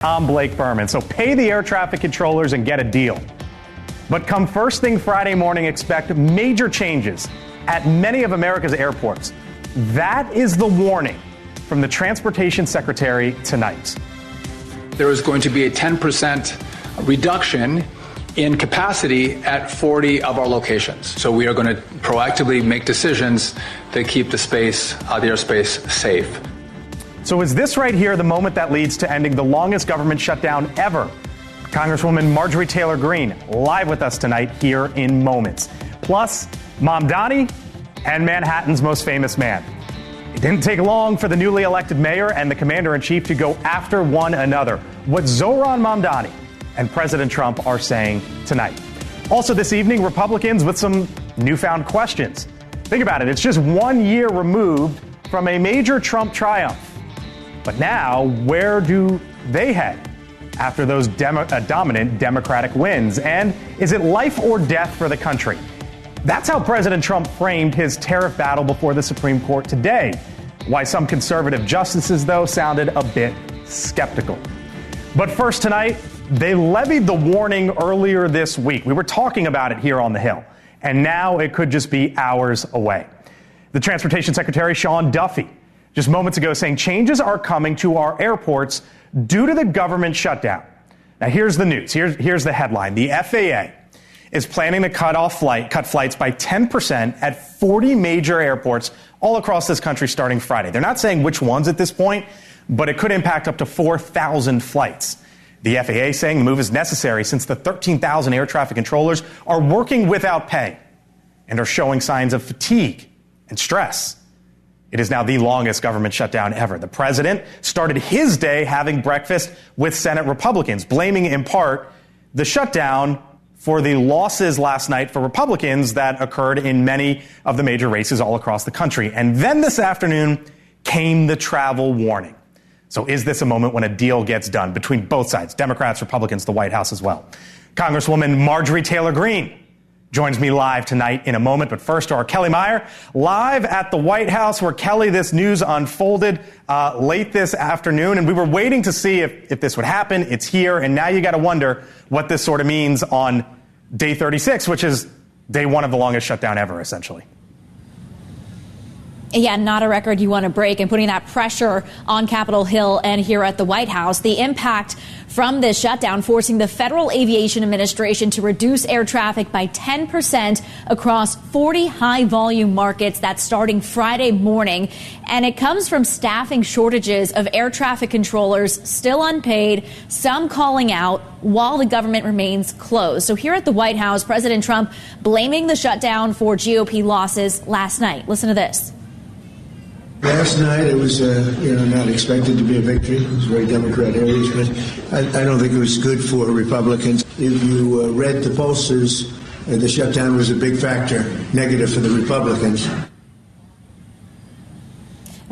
I'm Blake Berman. So pay the air traffic controllers and get a deal. But come first thing Friday morning, expect major changes at many of America's airports. That is the warning from the Transportation Secretary tonight. There is going to be a 10% reduction in capacity at 40 of our locations. So we are going to proactively make decisions that keep the airspace safe. So is this right here the moment that leads to ending the longest government shutdown ever? Congresswoman Marjorie Taylor Greene live with us tonight here in moments. Plus, Mom Donnie and Manhattan's most famous man. It didn't take long for the newly elected mayor and the commander-in-chief to go after one another. What Zohran Mamdani and President Trump are saying tonight. Also this evening, Republicans with some newfound questions. Think about it. It's just 1 year removed from a major Trump triumph. But now, where do they head after those dominant Democratic wins? And is it life or death for the country? That's how President Trump framed his tariff battle before the Supreme Court today. Why some conservative justices, though, sounded a bit skeptical. But first tonight, they levied the warning earlier this week. We were talking about it here on the Hill, and now it could just be hours away. The Transportation Secretary, Sean Duffy, just moments ago saying changes are coming to our airports due to the government shutdown. Now, here's the news. Here's the headline. The FAA is planning to cut flights by 10% at 40 major airports all across this country starting Friday. They're not saying which ones at this point, but it could impact up to 4,000 flights. The FAA saying the move is necessary since the 13,000 air traffic controllers are working without pay and are showing signs of fatigue and stress. It is now the longest government shutdown ever. The president started his day having breakfast with Senate Republicans, blaming in part the shutdown for the losses last night for Republicans that occurred in many of the major races all across the country. And then this afternoon came the travel warning. So is this a moment when a deal gets done between both sides, Democrats, Republicans, the White House as well? Congresswoman Marjorie Taylor Greene joins me live tonight in a moment. But first, our Kelly Meyer live at the White House, where, Kelly, this news unfolded late this afternoon. And we were waiting to see if this would happen. It's here. And now you got to wonder what this sort of means on day 36, which is day one of the longest shutdown ever, essentially. Yeah, not a record you want to break, and putting that pressure on Capitol Hill and here at the White House. The impact from this shutdown forcing the Federal Aviation Administration to reduce air traffic by 10% across 40 high-volume markets. That's starting Friday morning. And it comes from staffing shortages of air traffic controllers still unpaid, some calling out while the government remains closed. So here at the White House, President Trump blaming the shutdown for GOP losses last night. Listen to this. Last night, it was, not expected to be a victory. It was very Democratic areas, but I don't think it was good for Republicans. If you read the pollsters, the shutdown was a big factor, negative for the Republicans.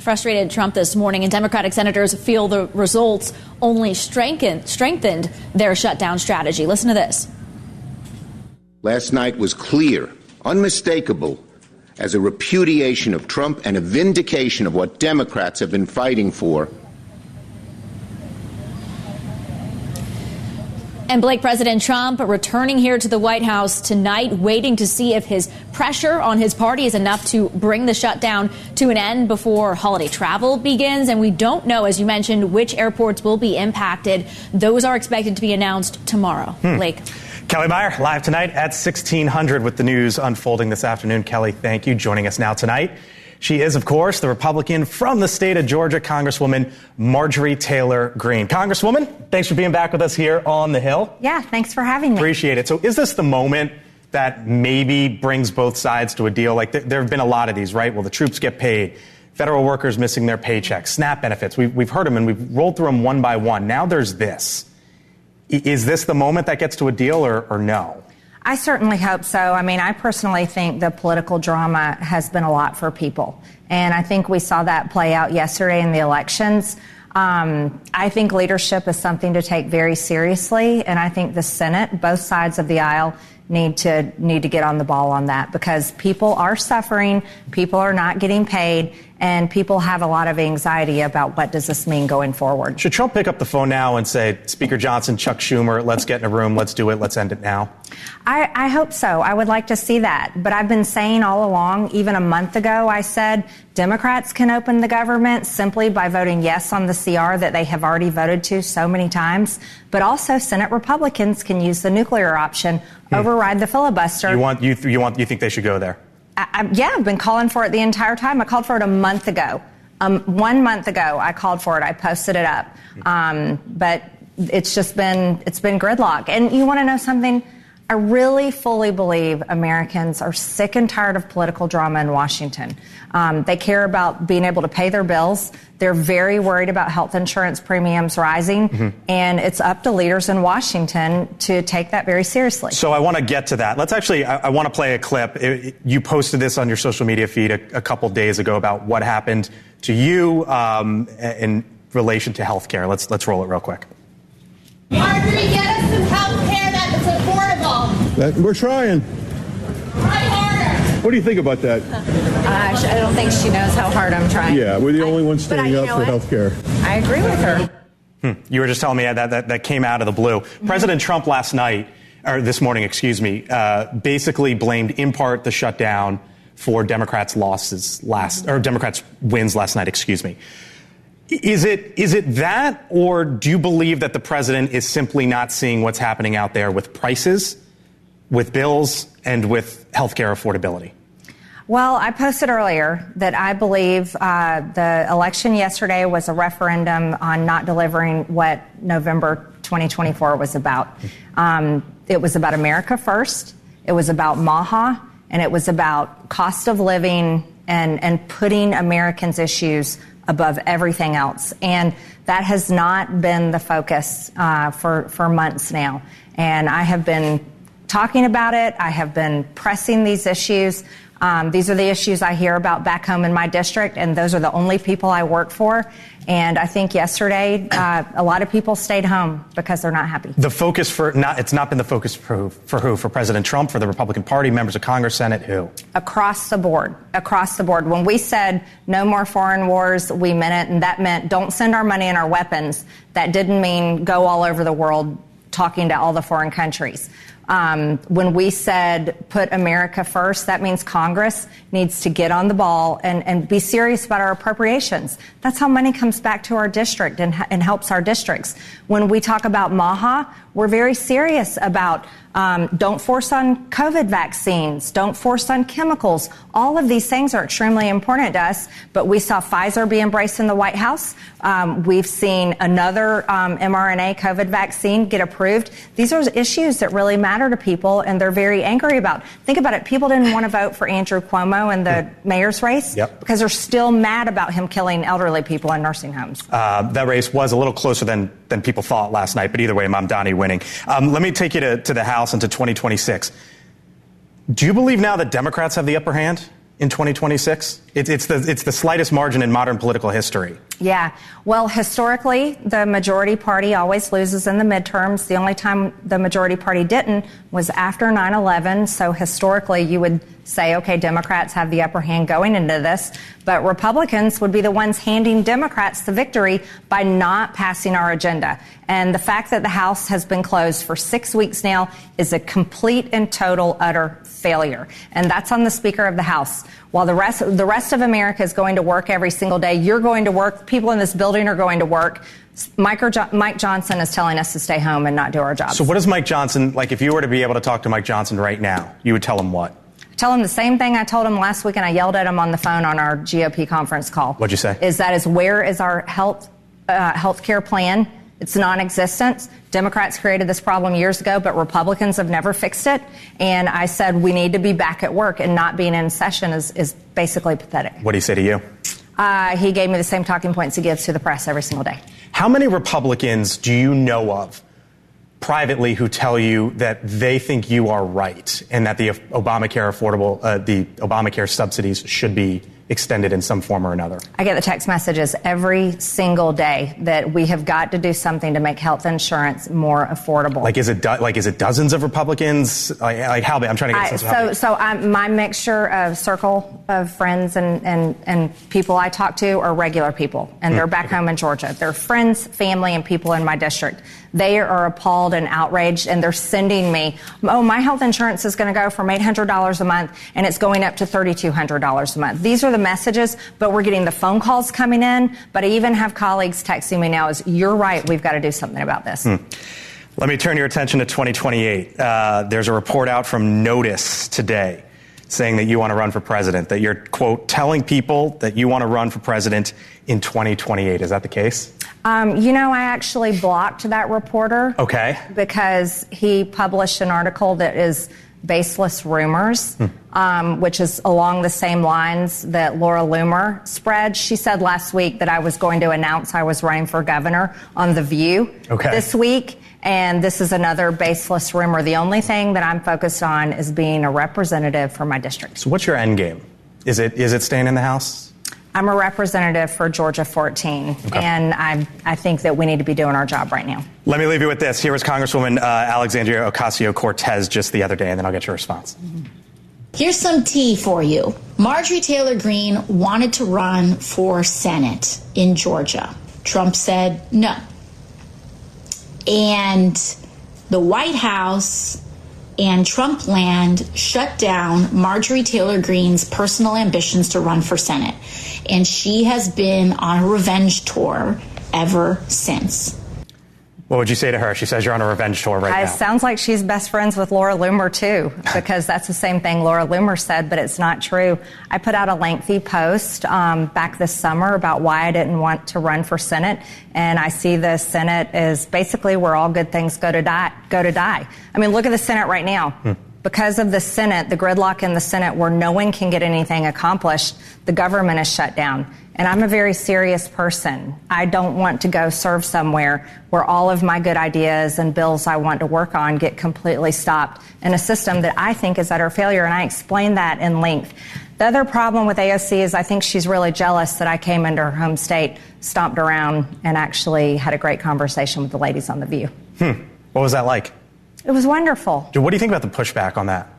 Frustrated Trump this morning, and Democratic senators feel the results only strengthened their shutdown strategy. Listen to this. Last night was clear, unmistakable, as a repudiation of Trump and a vindication of what Democrats have been fighting for. And Blake, President Trump returning here to the White House tonight, waiting to see if his pressure on his party is enough to bring the shutdown to an end before holiday travel begins. And we don't know, as you mentioned, which airports will be impacted. Those are expected to be announced tomorrow. Blake. Kelly Meyer, live tonight at 1600 with the news unfolding this afternoon. Kelly, thank you. Joining us now tonight, she is, of course, the Republican from the state of Georgia, Congresswoman Marjorie Taylor Greene. Congresswoman, thanks for being back with us here on the Hill. Yeah, thanks for having me. Appreciate it. So is this the moment that maybe brings both sides to a deal? Like there have been a lot of these, right? Will the troops get paid? Federal workers missing their paychecks, SNAP benefits. We've heard them and we've rolled through them one by one. Now there's this. Is this the moment that gets to a deal or no? I certainly hope so. I mean, I personally think the political drama has been a lot for people. And I think we saw that play out yesterday in the elections. I think leadership is something to take very seriously. And I think the Senate, both sides of the aisle, need to get on the ball on that, because people are suffering, people are not getting paid, and people have a lot of anxiety about what does this mean going forward. Should Trump pick up the phone now and say, Speaker Johnson, Chuck Schumer, let's get in a room, let's do it, let's end it now? I hope so. I would like to see that. But I've been saying all along, even a month ago, I said Democrats can open the government simply by voting yes on the CR that they have already voted to so many times. But also Senate Republicans can use the nuclear option, override the filibuster. You think they should go there? Yeah, I've been calling for it the entire time. I called for it a month ago. 1 month ago, I called for it. I posted it up. But it's been gridlock. And you want to know something? I really fully believe Americans are sick and tired of political drama in Washington. They care about being able to pay their bills. They're very worried about health insurance premiums rising. And it's up to leaders in Washington to take that very seriously. So I want to get to that. I want to play a clip. You posted this on your social media feed a couple days ago about what happened to you in relation to health care. Let's roll it real quick. Marjorie, get us some health care that's affordable. We're trying. Try harder. What do you think about that? I don't think she knows how hard I'm trying. Yeah, we're the only ones standing up for health care. I agree with her. You were just telling me that came out of the blue. President Trump this morning, basically blamed in part the shutdown for Democrats' Democrats' wins last night, Is it that, or do you believe that the president is simply not seeing what's happening out there with prices, with bills, and with healthcare affordability? Well, I posted earlier that I believe the election yesterday was a referendum on not delivering what November 2024 was about. It was about America first. It was about MAHA, and it was about cost of living and putting Americans' issues above everything else. And that has not been the focus for months now. And I have been talking about it. I have been pressing these issues. These are the issues I hear about back home in my district, and those are the only people I work for. And I think yesterday, a lot of people stayed home because they're not happy. The focus it's not been the focus for who? For President Trump, for the Republican Party, members of Congress, Senate, who? Across the board. When we said no more foreign wars, we meant it, and that meant don't send our money and our weapons. That didn't mean go all over the world talking to all the foreign countries. When we said put America first, that means Congress needs to get on the ball and be serious about our appropriations. That's how money comes back to our district and helps our districts. When we talk about MAHA, we're very serious about don't force on COVID vaccines, don't force on chemicals. All of these things are extremely important to us, but we saw Pfizer be embraced in the White House. We've seen another mRNA COVID vaccine get approved. These are issues that really matter to people, and they're very angry about. Think about it. People didn't want to vote for Andrew Cuomo in the mayor's race because they're still mad about him killing elderly people in nursing homes. That race was a little closer than people thought last night, but either way, Mamdani winning. Let me take you to the House and to 2026. Do you believe now that Democrats have the upper hand in 2026? It's the slightest margin in modern political history. Yeah. Well, historically, the majority party always loses in the midterms. The only time the majority party didn't was after 9/11. So historically, you would say, okay, Democrats have the upper hand going into this, but Republicans would be the ones handing Democrats the victory by not passing our agenda. And the fact that the House has been closed for 6 weeks now is a complete and total, utter failure. And that's on the Speaker of the House. While the rest of America is going to work every single day, you're going to work, people in this building are going to work. Mike Johnson is telling us to stay home and not do our jobs. So what does Mike Johnson, if you were to be able to talk to Mike Johnson right now, you would tell him what? Tell him the same thing I told him last week, and I yelled at him on the phone on our GOP conference call. What'd you say? Where is our health care plan? It's non-existent. Democrats created this problem years ago, but Republicans have never fixed it. And I said we need to be back at work, and not being in session is basically pathetic. What did he say to you? He gave me the same talking points he gives to the press every single day. How many Republicans do you know of privately who tell you that they think you are right and that the Obamacare subsidies should be extended in some form or another? I get the text messages every single day that we have got to do something to make health insurance more affordable. Is it dozens of Republicans? Like how big? I'm trying to get a sense of how big. My mixture of circle of friends and people I talk to are regular people, and they're back home in Georgia. They're friends, family, and people in my district. They are appalled and outraged, and they're sending me, my health insurance is going to go from $800 a month, and it's going up to $3,200 a month. These are the messages, but we're getting the phone calls coming in. But I even have colleagues texting me now, you're right, we've got to do something about this. Let me turn your attention to 2028. There's a report out from Notice today saying that you want to run for president, that you're, quote, telling people that you want to run for president in 2028. Is that the case? I actually blocked that reporter. Okay. Because he published an article that is baseless rumors, which is along the same lines that Laura Loomer spread. She said last week that I was going to announce I was running for governor on The View this week. And this is another baseless rumor. The only thing that I'm focused on is being a representative for my district. So what's your end game? Is it staying in the House? I'm a representative for Georgia 14, and I think that we need to be doing our job right now. Let me leave you with this. Here was Congresswoman Alexandria Ocasio-Cortez just the other day, and then I'll get your response. Here's some tea for you. Marjorie Taylor Greene wanted to run for Senate in Georgia. Trump said no. And the White House and Trump land shut down Marjorie Taylor Greene's personal ambitions to run for Senate. And she has been on a revenge tour ever since. What would you say to her? She says you're on a revenge tour right now. It sounds like she's best friends with Laura Loomer, too, because that's the same thing Laura Loomer said, but it's not true. I put out a lengthy post back this summer about why I didn't want to run for Senate, and I see the Senate as basically where all good things go to die. I mean, look at the Senate right now. Because of the Senate, the gridlock in the Senate where no one can get anything accomplished, the government is shut down. And I'm a very serious person. I don't want to go serve somewhere where all of my good ideas and bills I want to work on get completely stopped in a system that I think is utter failure. And I explained that in length. The other problem with AOC is I think she's really jealous that I came into her home state, stomped around, and actually had a great conversation with the ladies on The View. What was that like? It was wonderful. What do you think about the pushback on that?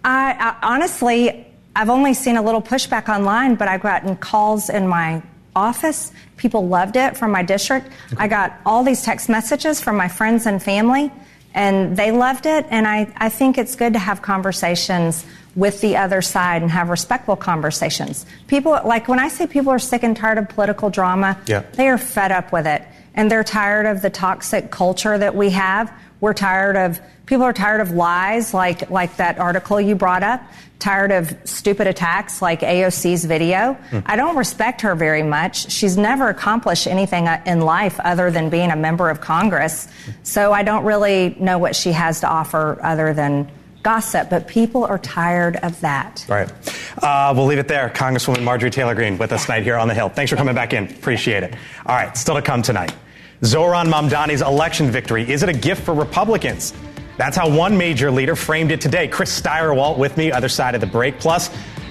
I honestly, I've only seen a little pushback online, but I've gotten calls in my office. People loved it from my district. I got all these text messages from my friends and family, and they loved it. And I think it's good to have conversations with the other side and have respectful conversations. People, like when I say people are sick and tired of political drama, they are fed up with it. And they're tired of the toxic culture that we have. People are tired of lies like that article you brought up, tired of stupid attacks like AOC's video. I don't respect her very much. She's never accomplished anything in life other than being a member of Congress. So I don't really know what she has to offer other than gossip, but people are tired of that. All right. We'll leave it there. Congresswoman Marjorie Taylor Greene with us tonight here on the Hill. Thanks for coming back in. Appreciate it. All right. Still to come tonight. Zohran Mamdani's election victory. Is it a gift for Republicans? That's how one major leader framed it today. Chris Steyerwalt with me, other side of the break. Plus,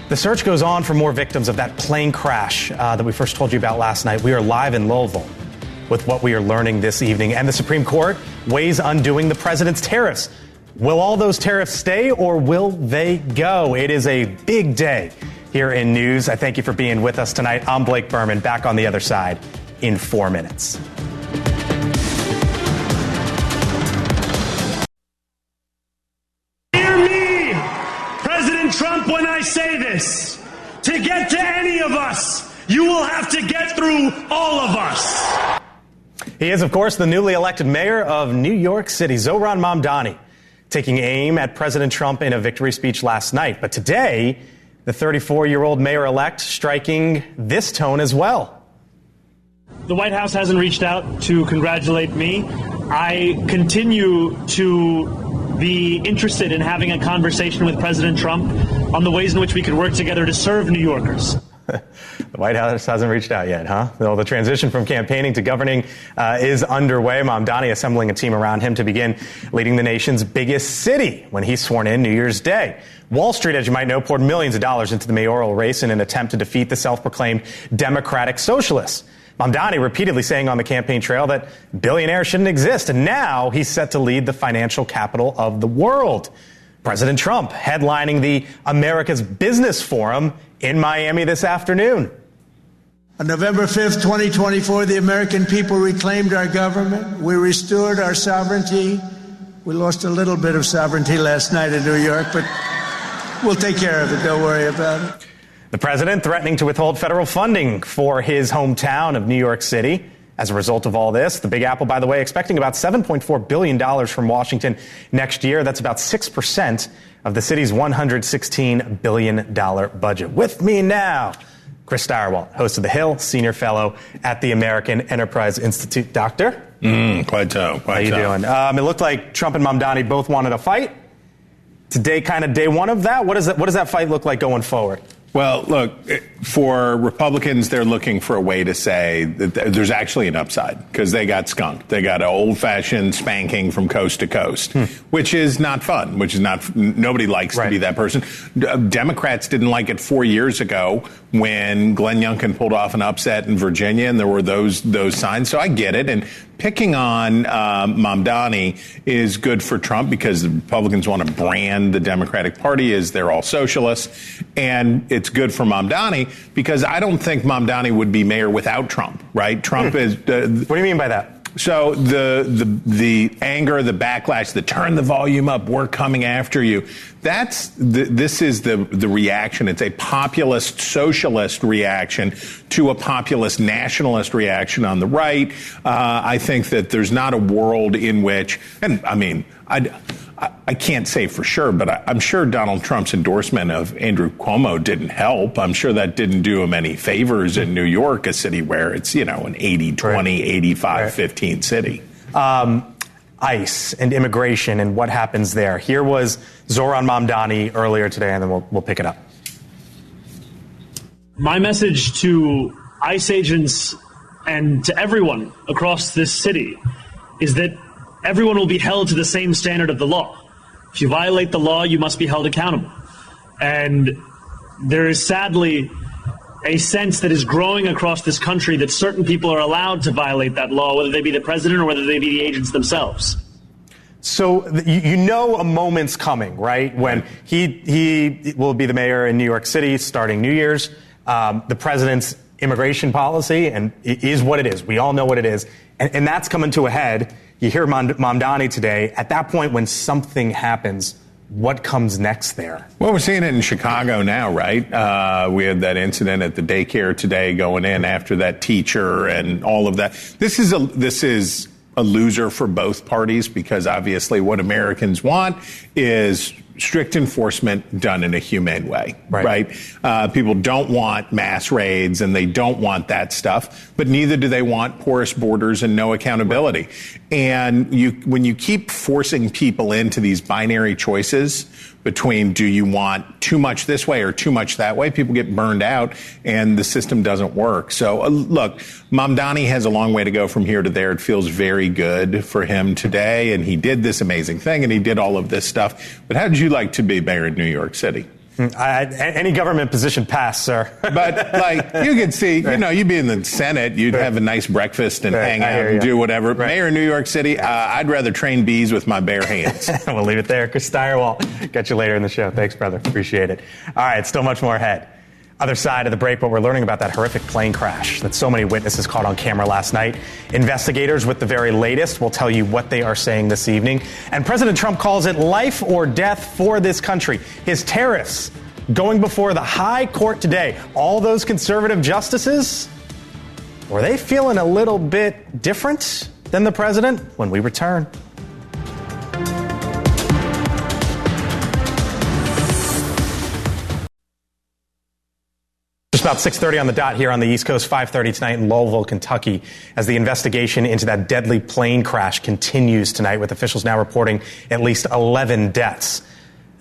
the search goes on for more victims of that plane crash that we first told you about last night. We are live in Louisville with what we are learning this evening. And the Supreme Court weighs undoing the president's tariffs. Will all those tariffs stay or will they go? It is a big day here in news. I thank you for being with us tonight. I'm Blake Berman, back on the other side in 4 minutes. Trump, when I say this, to get to any of us, you will have to get through all of us. He is, of course, the newly elected mayor of New York City, Zohran Mamdani, taking aim at President Trump in a victory speech last night. But today, the 34-year-old mayor-elect striking this tone as well. The White House hasn't reached out to congratulate me. I continue to be interested in having a conversation with President Trump on the ways in which we could work together to serve New Yorkers. The White House hasn't reached out yet, huh? Well, the transition from campaigning to governing is underway. Mamdani assembling a team around him to begin leading the nation's biggest city when he's sworn in New Year's Day. Wall Street, as you might know, poured millions of dollars into the mayoral race in an attempt to defeat the self-proclaimed Democratic Socialists. Mamdani repeatedly saying on the campaign trail that billionaires shouldn't exist, and now he's set to lead the financial capital of the world. President Trump headlining the America's Business Forum in Miami this afternoon. On November 5th, 2024, the American people reclaimed our government. We restored our sovereignty. We lost a little bit of sovereignty last night in New York, but we'll take care of it. Don't worry about it. The president threatening to withhold federal funding for his hometown of New York City. As a result of all this, the Big Apple, by the way, expecting about $7.4 billion from Washington next year. That's about 6% of the city's $116 billion budget. With me now, Chris Stirewalt, host of The Hill, senior fellow at the American Enterprise Institute. Doctor? Quite so. How you doing? It looked like Trump and Mamdani both wanted a fight. Today, kind of day one of that. What does that fight look like going forward? Well, look, for Republicans, they're looking for a way to say that there's actually an upside because they got skunked. They got an old-fashioned spanking from coast to coast, which is not fun, nobody likes to be that person. Democrats didn't like it 4 years ago when Glenn Youngkin pulled off an upset in Virginia, and there were those signs. So I get it. And picking on Mamdani is good for Trump because the Republicans want to brand the Democratic Party as they're all socialists. And it's good for Mamdani because I don't think Mamdani would be mayor without Trump, right? Trump is... what do you mean by that? So the anger, the backlash, the turn the volume up, we're coming after you. This is the reaction. It's a populist socialist reaction to a populist nationalist reaction on the right. I think that there's not a world in which, and I mean, I can't say for sure, but I'm sure Donald Trump's endorsement of Andrew Cuomo didn't help. I'm sure that didn't do him any favors in New York, a city where it's, an 80-20, 85-15 city. ICE and immigration and what happens there. Here was Zohran Mamdani earlier today, and then we'll pick it up. My message to ICE agents and to everyone across this city is that everyone will be held to the same standard of the law. If you violate the law, you must be held accountable. And there is sadly a sense that is growing across this country that certain people are allowed to violate that law, whether they be the president or whether they be the agents themselves. So a moment's coming, right? When he will be the mayor in New York City starting New Year's. The president's immigration policy and it is what it is. We all know what it is. And that's coming to a head. You hear Mamdani today. At that point, when something happens, what comes next there? Well, we're seeing it in Chicago now, right? We had that incident at the daycare today going in after that teacher and all of that. This is a loser for both parties because obviously what Americans want is strict enforcement done in a humane way, right? People don't want mass raids and they don't want that stuff, but neither do they want porous borders and no accountability. And when you keep forcing people into these binary choices between do you want too much this way or too much that way, people get burned out and the system doesn't work. So look, Mamdani has a long way to go from here to there. It feels very good for him today. And he did this amazing thing and he did all of this stuff. But how did you like to be mayor in New York City? Any government position pass, sir. But you could see, you'd be in the Senate, you'd have a nice breakfast and hang out and do whatever. Mayor of New York City, I'd rather train bees with my bare hands. We'll leave it there. Chris Stirewalt, catch you later in the show. Thanks, brother. Appreciate it. All right, still much more ahead. Other side of the break, but we're learning about that horrific plane crash that so many witnesses caught on camera last night. Investigators with the very latest will tell you what they are saying this evening. And President Trump calls it life or death for this country. His tariffs going before the high court today. All those conservative justices, were they feeling a little bit different than the president? When we return. About 6:30 on the dot here on the East Coast, 5:30 tonight in Louisville, Kentucky, as the investigation into that deadly plane crash continues tonight, with officials now reporting at least 11 deaths.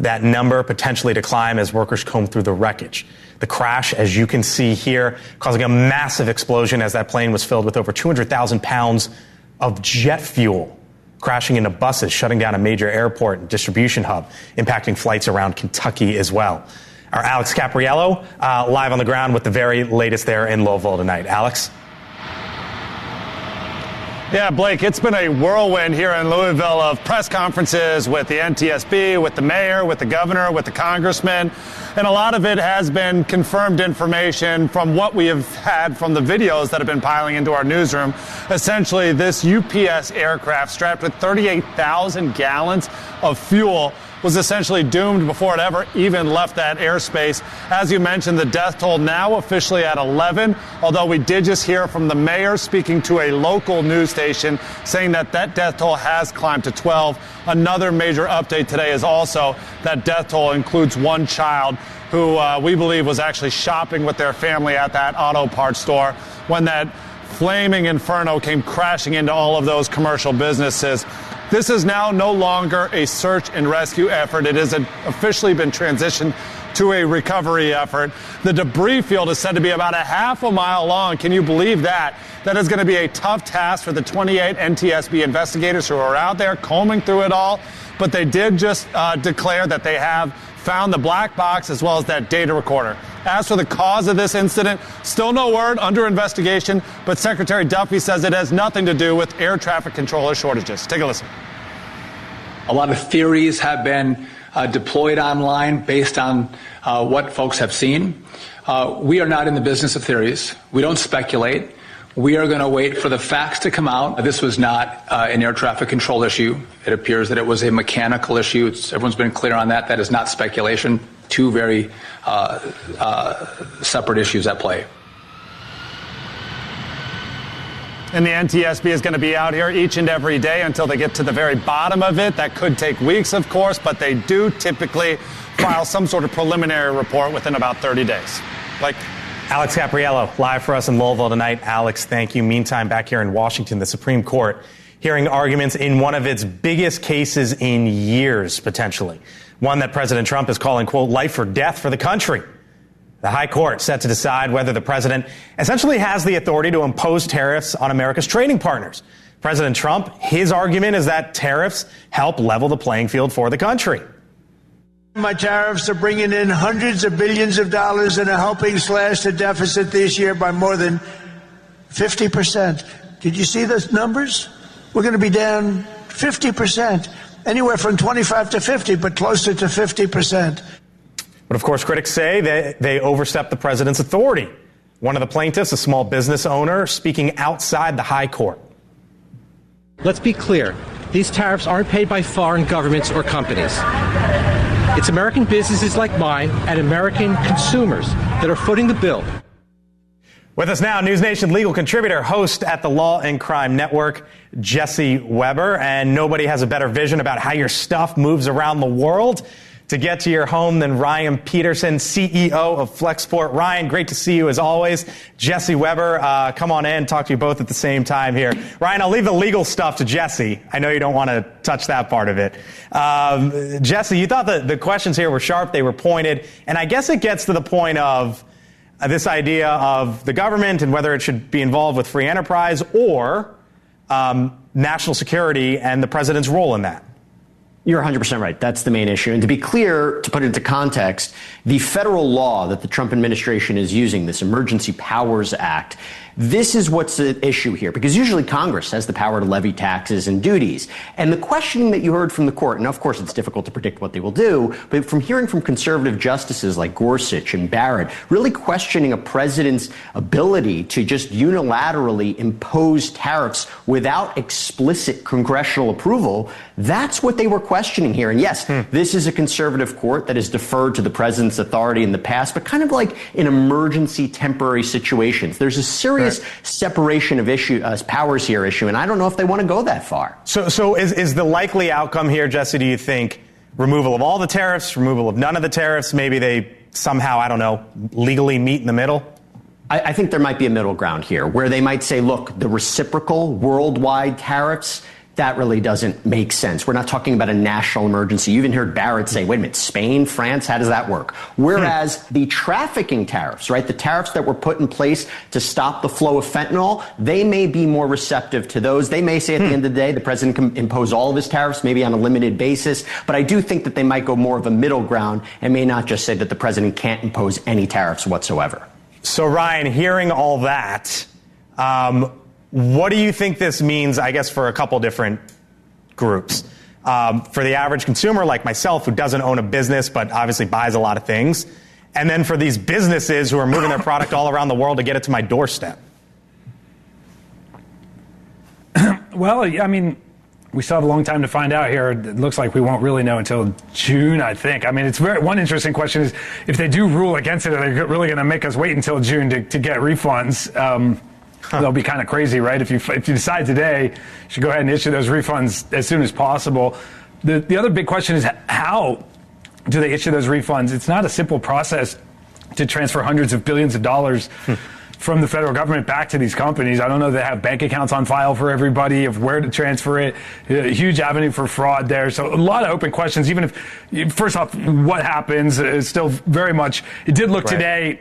That number potentially to climb as workers comb through the wreckage. The The crash, as you can see here, causing a massive explosion as that plane was filled with over 200,000 pounds of jet fuel, crashing into buses, shutting down a major airport and distribution hub, impacting flights around Kentucky as well. Our Alex Capriello live on the ground with the very latest there in Louisville tonight. Alex? Yeah, Blake, it's been a whirlwind here in Louisville of press conferences with the NTSB, with the mayor, with the governor, with the congressman. And a lot of it has been confirmed information from what we have had from the videos that have been piling into our newsroom. Essentially, this UPS aircraft strapped with 38,000 gallons of fuel was essentially doomed before it ever even left that airspace. As you mentioned, the death toll now officially at 11, although we did just hear from the mayor speaking to a local news station saying that that death toll has climbed to 12. Another major update today is also that death toll includes one child who we believe was actually shopping with their family at that auto parts store when that flaming inferno came crashing into all of those commercial businesses. This is now no longer a search and rescue effort. It has officially been transitioned to a recovery effort. The debris field is said to be about a half a mile long. Can you believe that? That is going to be a tough task for the 28 NTSB investigators who are out there combing through it all. But they did just declare that they have found the black box as well as that data recorder. As for the cause of this incident, still no word, under investigation, but Secretary Duffy says it has nothing to do with air traffic controller shortages. Take a listen. A lot of theories have been deployed online based on what folks have seen. We are not in the business of theories. We don't speculate. We are going to wait for the facts to come out. This was not an air traffic control issue. It appears that it was a mechanical issue. Everyone's been clear on that. That is not speculation. Two very separate issues at play. And the NTSB is going to be out here each and every day until they get to the very bottom of it. That could take weeks, of course, but they do typically file some sort of preliminary report within about 30 days. Like Alex Capriello, live for us in Louisville tonight. Alex, thank you. Meantime, back here in Washington, the Supreme Court hearing arguments in one of its biggest cases in years, potentially. One that President Trump is calling, quote, life or death for the country. The High Court set to decide whether the president essentially has the authority to impose tariffs on America's trading partners. President Trump, his argument is that tariffs help level the playing field for the country. My tariffs are bringing in hundreds of billions of dollars and are helping slash the deficit this year by more than 50%. Did you see those numbers? We're going to be down 50%, anywhere from 25 to 50, but closer to 50%. But of course, critics say that they overstepped the president's authority. One of the plaintiffs, a small business owner, speaking outside the High Court. Let's be clear. These tariffs aren't paid by foreign governments or companies. It's American businesses like mine and American consumers that are footing the bill. With us now, NewsNation legal contributor, host at the Law and Crime Network, Jesse Weber. And nobody has a better vision about how your stuff moves around the world to get to your home than Ryan Peterson, CEO of Flexport. Ryan, great to see you as always. Jesse Weber, come on in, talk to you both at the same time here. Ryan, I'll leave the legal stuff to Jesse. I know you don't want to touch that part of it. Jesse, you thought the questions here were sharp, they were pointed, and I guess it gets to the point of this idea of the government and whether it should be involved with free enterprise or national security and the president's role in that. You're 100% right. That's the main issue. And to be clear, to put it into context, the federal law that the Trump administration is using, this Emergency Powers Act, this is what's at issue here, because usually Congress has the power to levy taxes and duties. And the questioning that you heard from the court, and of course it's difficult to predict what they will do, but from hearing from conservative justices like Gorsuch and Barrett, really questioning a president's ability to just unilaterally impose tariffs without explicit congressional approval, that's what they were questioning here. And yes, this is a conservative court that has deferred to the president's authority in the past, but kind of like in emergency temporary situations. There's a serious separation of powers here issue, and I don't know if they want to go that far. So is the likely outcome here, Jesse, do you think removal of all the tariffs, removal of none of the tariffs, maybe they somehow, I don't know, legally meet in the middle? I think there might be a middle ground here where they might say, look, the reciprocal worldwide tariffs, that really doesn't make sense. We're not talking about a national emergency. You even heard Barrett say, wait a minute, Spain, France, how does that work? Whereas the trafficking tariffs, right, the tariffs that were put in place to stop the flow of fentanyl, they may be more receptive to those. They may say at the end of the day, the president can impose all of his tariffs, maybe on a limited basis. But I do think that they might go more of a middle ground and may not just say that the president can't impose any tariffs whatsoever. So, Ryan, hearing all that, what do you think this means, I guess, for a couple different groups? For the average consumer like myself who doesn't own a business but obviously buys a lot of things, and then for these businesses who are moving their product all around the world to get it to my doorstep. Well, I mean, we still have a long time to find out here. It looks like we won't really know until June, I think. I mean, one interesting question is, if they do rule against it, are they really going to make us wait until June to get refunds? That'll be kind of crazy, right? If you decide today, you should go ahead and issue those refunds as soon as possible. The other big question is, how do they issue those refunds? It's not a simple process to transfer hundreds of billions of dollars from the federal government back to these companies. I don't know, they have bank accounts on file for everybody of where to transfer it. A huge avenue for fraud there. So a lot of open questions. Even if, first off, what happens is still very much, it did look today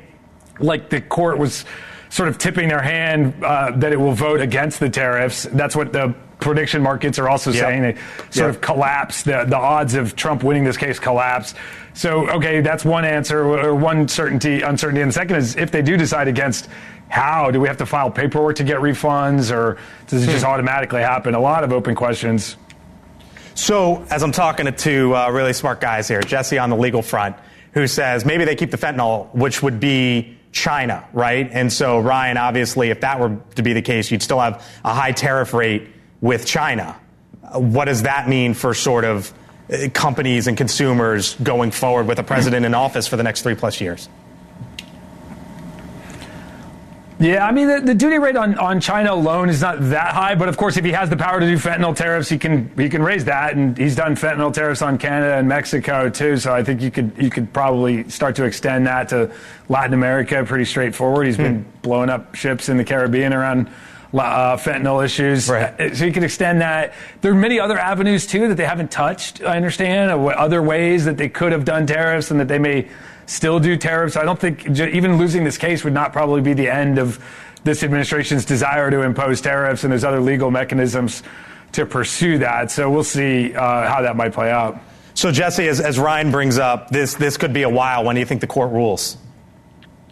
like the court was sort of tipping their hand that it will vote against the tariffs. That's what the prediction markets are also saying. They sort of collapse. The odds of Trump winning this case collapse. So, okay, that's one answer or one uncertainty. And the second is, if they do decide against, how do we have to file paperwork to get refunds, or does it just automatically happen? A lot of open questions. So, as I'm talking to two really smart guys here, Jesse on the legal front, who says maybe they keep the fentanyl, which would be China, right? And so, Ryan, obviously, if that were to be the case, you'd still have a high tariff rate with China. What does that mean for sort of companies and consumers going forward with a president in office for the next 3+ years? Yeah, I mean, the duty rate on China alone is not that high, but of course, if he has the power to do fentanyl tariffs, he can raise that, and he's done fentanyl tariffs on Canada and Mexico too. So I think you could probably start to extend that to Latin America. Pretty straightforward. He's been blowing up ships in the Caribbean around fentanyl issues. Right. So you can extend that. There are many other avenues too that they haven't touched, I understand, other ways that they could have done tariffs and that they may still do tariffs. I don't think even losing this case would not probably be the end of this administration's desire to impose tariffs, and there's other legal mechanisms to pursue that. So we'll see how that might play out. So, Jesse, as Ryan brings up, this could be a while. When do you think the court rules?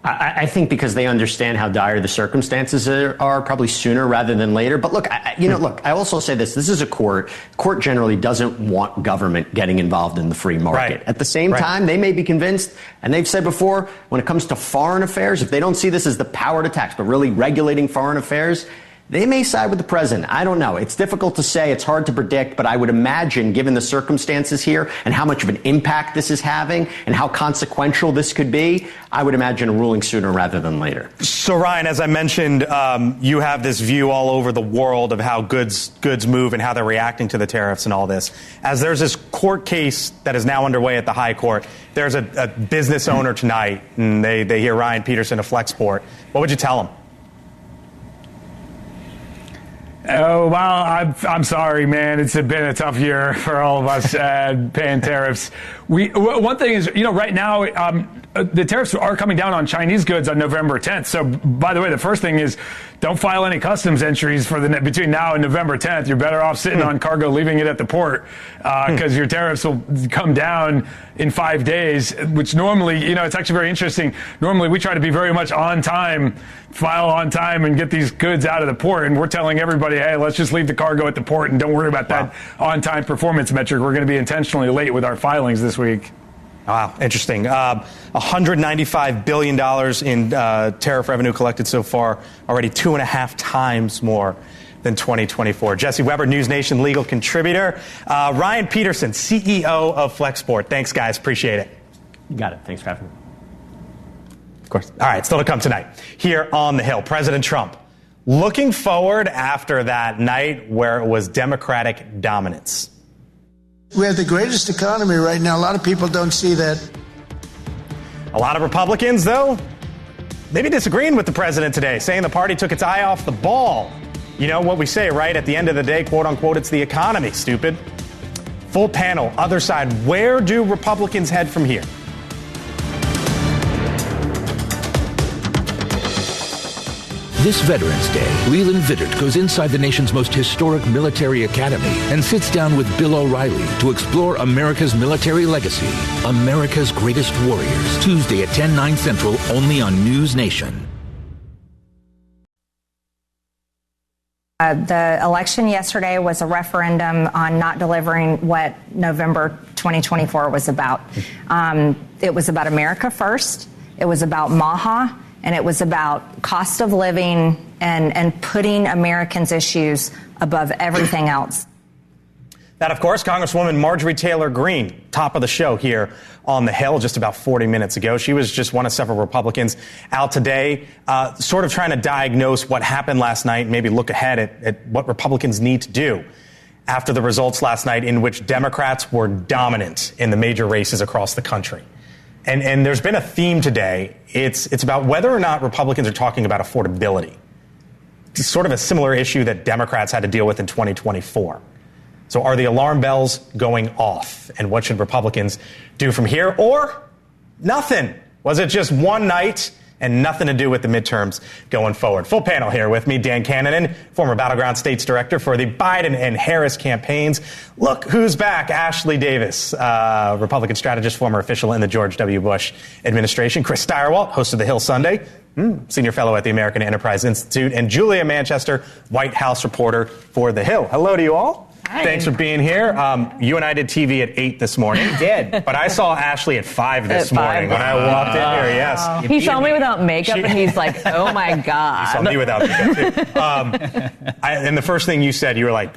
I think because they understand how dire the circumstances are, probably sooner rather than later. But look, I also say this. This is a court. Court generally doesn't want government getting involved in the free market. Right. At the same time, they may be convinced, and they've said before, when it comes to foreign affairs, if they don't see this as the power to tax, but really regulating foreign affairs, they may side with the president. I don't know. It's difficult to say. It's hard to predict. But I would imagine, given the circumstances here and how much of an impact this is having and how consequential this could be, I would imagine a ruling sooner rather than later. So, Ryan, as I mentioned, you have this view all over the world of how goods move and how they're reacting to the tariffs and all this. As there's this court case that is now underway at the high court, there's a business owner tonight, and they hear Ryan Peterson of Flexport. What would you tell them? Oh, well, I'm sorry, man. It's been a tough year for all of us paying tariffs. One thing is, right now, the tariffs are coming down on Chinese goods on November 10th. So, by the way, the first thing is don't file any customs entries for between now and November 10th. You're better off sitting on cargo, leaving it at the port, because your tariffs will come down in 5 days, which normally, it's actually very interesting. Normally, we try to be very much on time, file on time, and get these goods out of the port. And we're telling everybody, hey, let's just leave the cargo at the port and don't worry about that on-time performance metric. We're going to be intentionally late with our filings this week. Wow, interesting. $195 billion in tariff revenue collected so far, already 2.5 times more than 2024. Jesse Weber, NewsNation legal contributor. Ryan Peterson, CEO of Flexport. Thanks, guys. Appreciate it. You got it. Thanks for having me. Of course. All right, still to come tonight. Here on the Hill, President Trump looking forward after that night where it was Democratic dominance. We have the greatest economy right now. A lot of people don't see that. A lot of Republicans, though, maybe disagreeing with the president today, saying the party took its eye off the ball. You know what we say, right? At the end of the day, quote unquote, it's the economy, stupid. Full panel, other side. Where do Republicans head from here? This Veterans Day, Leland Vittert goes inside the nation's most historic military academy and sits down with Bill O'Reilly to explore America's military legacy. America's Greatest Warriors, Tuesday at 10, 9 Central, only on NewsNation. The election yesterday was a referendum on not delivering what November 2024 was about. It was about America first. It was about MAHA. And it was about cost of living and putting Americans' issues above everything else. That, of course, Congresswoman Marjorie Taylor Greene, top of the show here on the Hill just about 40 minutes ago. She was just one of several Republicans out today, sort of trying to diagnose what happened last night, maybe look ahead at what Republicans need to do after the results last night in which Democrats were dominant in the major races across the country. And there's been a theme today. It's about whether or not Republicans are talking about affordability. It's sort of a similar issue that Democrats had to deal with in 2024. So are the alarm bells going off? And what should Republicans do from here? Or nothing? Was it just one night and nothing to do with the midterms going forward? Full panel here with me, Dan Cannon, former Battleground States Director for the Biden and Harris campaigns. Look who's back, Ashley Davis, Republican strategist, former official in the George W. Bush administration. Chris Stirewalt, host of The Hill Sunday, senior fellow at the American Enterprise Institute, and Julia Manchester, White House reporter for The Hill. Hello to you all. Hi. Thanks for being here. You and I did TV at 8 this morning. We did. But I saw Ashley at 5 this morning when I walked in here, yes. He saw me without makeup and he's like, oh my God. He saw me without makeup too. And the first thing you said, you were like,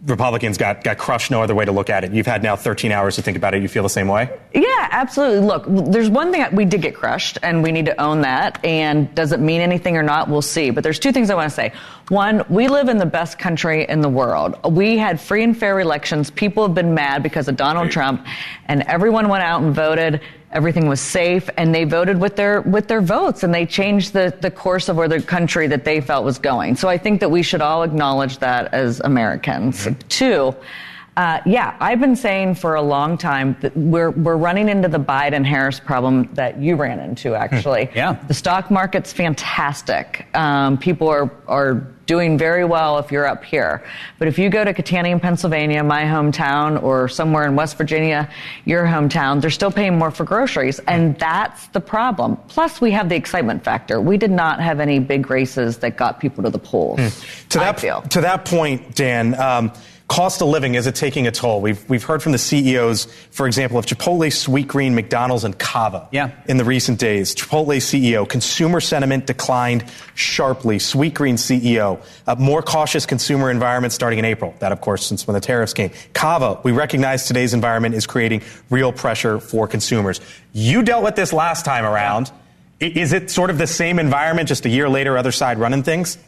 Republicans got crushed, no other way to look at it. You've had now 13 hours to think about it. You feel the same way? Yeah, absolutely. Look, there's one thing we did get crushed, and we need to own that. And does it mean anything or not? We'll see. But there's two things I want to say. One, we live in the best country in the world. We had free and fair elections. People have been mad because of Donald Trump, and everyone went out and voted. Everything was safe, and they voted with their votes, and they changed the course of where the country that they felt was going. So I think that we should all acknowledge that as Americans. Mm-hmm. Two, I've been saying for a long time that we're running into the Biden-Harris problem that you ran into, actually. Yeah. The stock market's fantastic. People are doing very well if you're up here. But if you go to Catania, Pennsylvania, my hometown, or somewhere in West Virginia, your hometown, they're still paying more for groceries. And that's the problem. Plus, we have the excitement factor. We did not have any big races that got people to the polls. To that point, Dan, cost of living, is it taking a toll? We've heard from the CEOs, for example, of Chipotle, Sweetgreen, McDonald's, and Cava in the recent days. Chipotle CEO, consumer sentiment declined sharply. Sweetgreen CEO, a more cautious consumer environment starting in April. That, of course, since when the tariffs came. Cava, we recognize today's environment is creating real pressure for consumers. You dealt with this last time around. Is it sort of the same environment, just a year later, other side running things?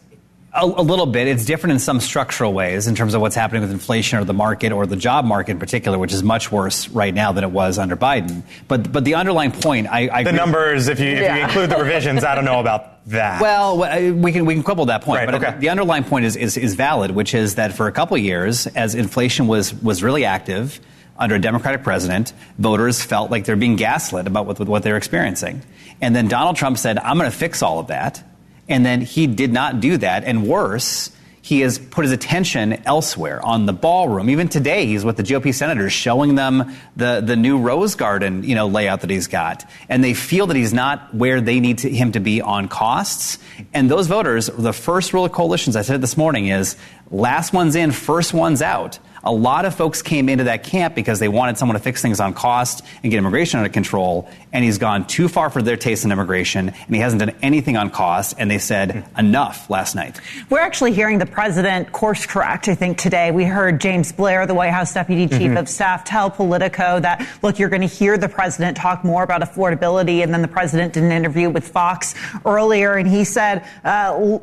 A little bit. It's different in some structural ways in terms of what's happening with inflation or the market or the job market in particular, which is much worse right now than it was under Biden. But the underlying point, I the numbers, if you include the revisions, I don't know about that. Well, we can quibble that point. Right, but okay. The underlying point is valid, which is that for a couple of years, as inflation was really active under a Democratic president, voters felt like they're being gaslit about what they're experiencing. And then Donald Trump said, I'm going to fix all of that. And then he did not do that. And worse, he has put his attention elsewhere on the ballroom. Even today, he's with the GOP senators showing them the new Rose Garden, layout that he's got. And they feel that he's not where they need him to be on costs. And those voters, the first rule of coalitions, I said it this morning, is last one's in, first one's out. A lot of folks came into that camp because they wanted someone to fix things on cost and get immigration under control. And he's gone too far for their taste in immigration, and he hasn't done anything on cost. And they said enough last night. We're actually hearing the president course correct, I think, today. We heard James Blair, the White House Deputy Chief of Staff, tell Politico that, look, you're going to hear the president talk more about affordability. And then the president did an interview with Fox earlier, and he said,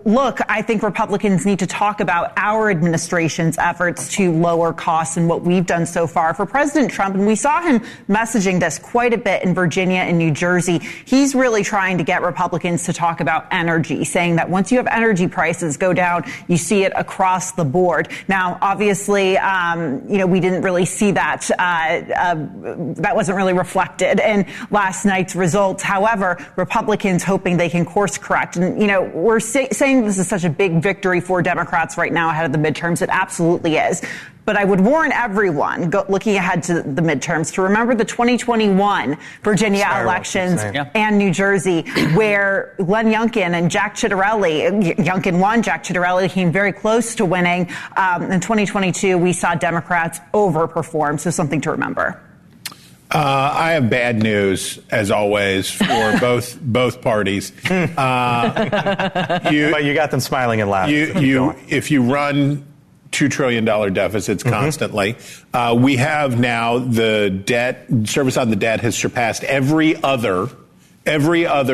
look, I think Republicans need to talk about our administration's efforts to lower lower costs than what we've done so far. For President Trump, and we saw him messaging this quite a bit in Virginia and New Jersey, he's really trying to get Republicans to talk about energy, saying that once you have energy prices go down, you see it across the board. Now, obviously, we didn't really see that. That wasn't really reflected in last night's results. However, Republicans hoping they can course correct. And, we're saying this is such a big victory for Democrats right now ahead of the midterms. It absolutely is. But I would warn everyone looking ahead to the midterms to remember the 2021 Virginia elections and New Jersey, where Glenn Youngkin and Jack Ciattarelli, Youngkin won, Jack Ciattarelli came very close to winning. In 2022, we saw Democrats overperform, so something to remember. I have bad news, as always, for both parties. But you got them smiling and laughing. If you run $2 trillion deficits constantly, we have now the debt service on the debt has surpassed every other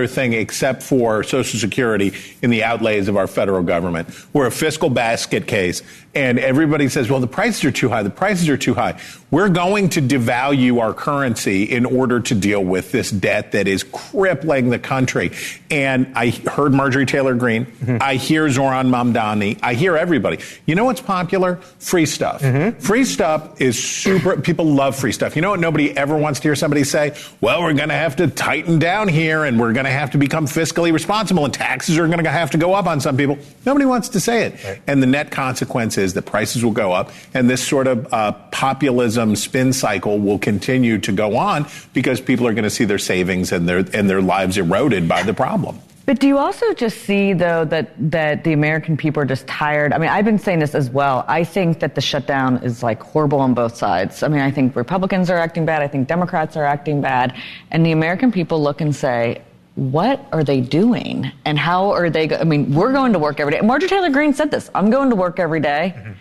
thing except for Social Security in the outlays of our federal government. We're a fiscal basket case, and everybody says, well, the prices are too high. The prices are too high. We're going to devalue our currency in order to deal with this debt that is crippling the country. And I heard Marjorie Taylor Greene. I hear Zoran Mamdani. I hear everybody. You know what's popular? Free stuff. Free stuff is super. People love free stuff. You know what nobody ever wants to hear somebody say? Well, we're going to have to tighten down here, and we're going to have to become fiscally responsible, and taxes are going to have to go up on some people. Nobody wants to say it. Right. And the net consequence is that prices will go up, and this sort of populism spin cycle will continue to go on because people are going to see their savings and their lives eroded by the problem. But do you also just see, though, that the American people are just tired? I mean, I've been saying this as well. I think that the shutdown is horrible on both sides. I mean, I think Republicans are acting bad. I think Democrats are acting bad. And the American people look and say, what are they doing? And how are they? We're going to work every day. Marjorie Taylor Greene said this. I'm going to work every day.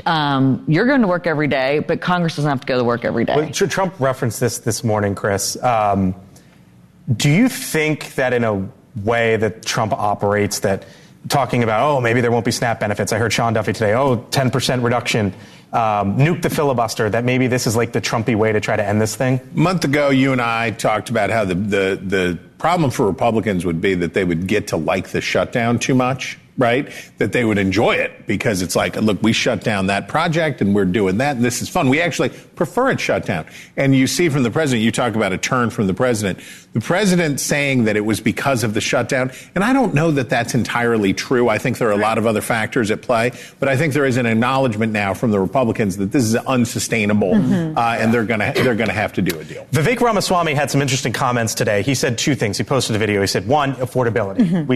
You're going to work every day, but Congress doesn't have to go to work every day. Well, Trump referenced this morning, Chris. Do you think that in a way that Trump operates, that talking about, maybe there won't be SNAP benefits. I heard Sean Duffy today, 10% reduction, nuke the filibuster, that maybe this is like the Trumpy way to try to end this thing? A month ago, you and I talked about how the problem for Republicans would be that they would get to like the shutdown too much, right? That they would enjoy it because it's like, look, we shut down that project and we're doing that and this is fun. We actually prefer it shut down. And you see from the president, you talk about a turn from the president saying that it was because of the shutdown. And I don't know that that's entirely true. I think there are a lot of other factors at play, but I think there is an acknowledgement now from the Republicans that this is unsustainable and they're going to have to do a deal. Vivek Ramaswamy had some interesting comments today. He said two things. He posted a video. He said, one, affordability.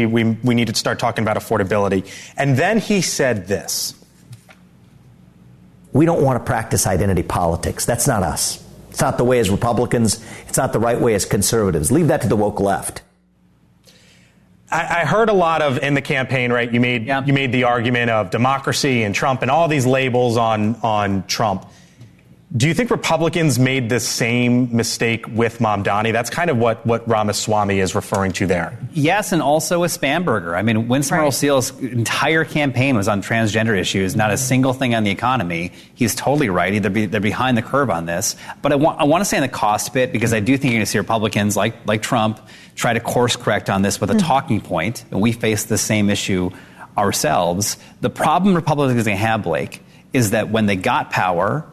We need to start talking about affordability. And then he said this. We don't want to practice identity politics. That's not us. It's not the way as Republicans. It's not the right way as conservatives. Leave that to the woke left. I heard a lot of in the campaign, right? You made the argument of democracy and Trump and all these labels on Trump. Do you think Republicans made the same mistake with Mamdani? That's kind of what Ramaswamy is referring to there. Yes, and also with Spamberger. I mean, Winston Earl Steele's entire campaign was on transgender issues, not a single thing on the economy. He's totally right. They're behind the curve on this. But I want to say on the cost bit, because I do think you're going to see Republicans like Trump try to course correct on this with a talking point. And we face the same issue ourselves. The problem Republicans are going to have, Blake, is that when they got power,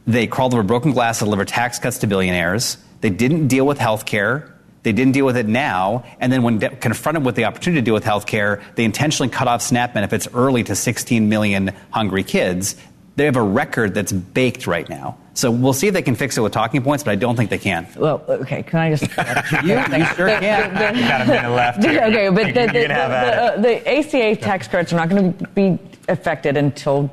they crawled over broken glass to deliver tax cuts to billionaires. They didn't deal with health care. They didn't deal with it now. And then when confronted with the opportunity to deal with health care, they intentionally cut off SNAP benefits early to 16 million hungry kids. They have a record that's baked right now. So we'll see if they can fix it with talking points, but I don't think they can. Well, okay, can I just... you sure can. You got a minute left here. Okay, but the ACA tax credits are not going to be affected until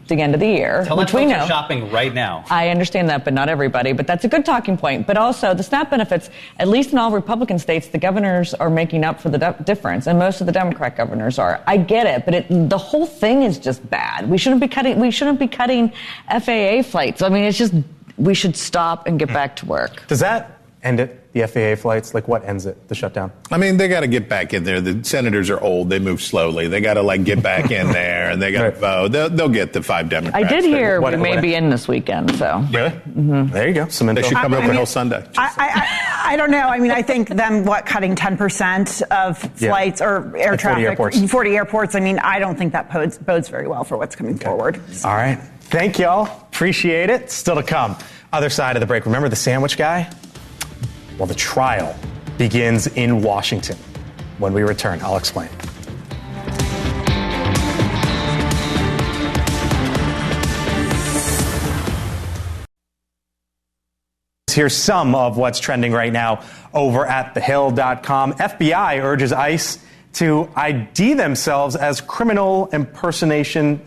the end of the year. Tell which we know. Shopping right now. I understand that, but not everybody. But that's a good talking point. But also, the SNAP benefits, at least in all Republican states, the governors are making up for the difference, and most of the Democrat governors are. I get it, but the whole thing is just bad. We shouldn't be cutting FAA flights. I mean, it's just we should stop and get back to work. Does that end it, the FAA flights? Like, what ends it, the shutdown? I mean, they got to get back in there. The senators are old. They move slowly. They got to, get back in there, and they got to vote. They'll get the 5 Democrats. I did hear we may be in this weekend, so. Really? Mm-hmm. There you go. Some info. They should come over Sunday. I don't know. I mean, I think them, cutting 10% of flights or air traffic, 40 airports. I mean, I don't think that bodes very well for what's coming forward. All right. Thank y'all. Appreciate it. Still to come. Other side of the break. Remember the sandwich guy? Well, the trial begins in Washington. When we return, I'll explain. Here's some of what's trending right now over at thehill.com. FBI urges ICE to ID themselves as criminals impersonate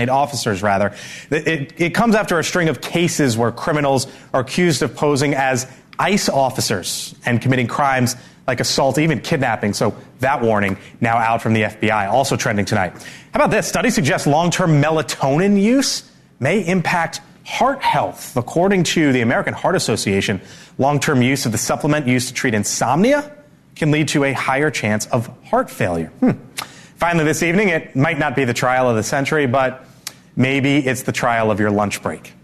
officers, rather. It comes after a string of cases where criminals are accused of posing as ICE officers and committing crimes like assault, even kidnapping. So that warning now out from the FBI. Also trending tonight. How about this? Study suggests long-term melatonin use may impact heart health. According to the American Heart Association, long-term use of the supplement used to treat insomnia can lead to a higher chance of heart failure. Finally, this evening, it might not be the trial of the century, but maybe it's the trial of your lunch break.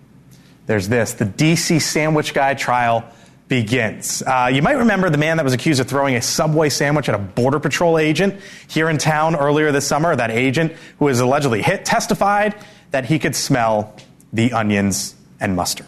There's this. The D.C. sandwich guy trial begins. You might remember the man that was accused of throwing a Subway sandwich at a Border Patrol agent here in town earlier this summer. That agent, who was allegedly hit, testified that he could smell the onions and mustard.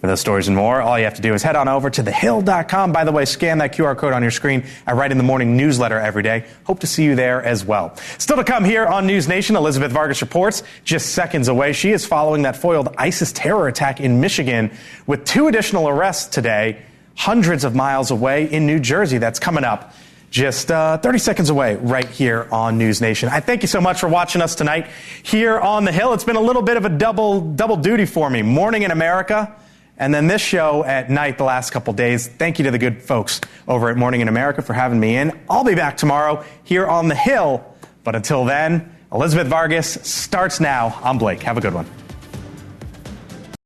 For those stories and more, all you have to do is head on over to thehill.com. By the way, scan that QR code on your screen. I write in the morning newsletter every day. Hope to see you there as well. Still to come here on NewsNation, Elizabeth Vargas reports just seconds away. She is following that foiled ISIS terror attack in Michigan with 2 additional arrests today, hundreds of miles away in New Jersey. That's coming up just 30 seconds away right here on NewsNation. I thank you so much for watching us tonight here on the Hill. It's been a little bit of a double duty for me. Morning in America, and then this show at night the last couple days. Thank you to the good folks over at Morning in America for having me in. I'll be back tomorrow here on the Hill. But until then, Elizabeth Vargas starts now. I'm Blake. Have a good one.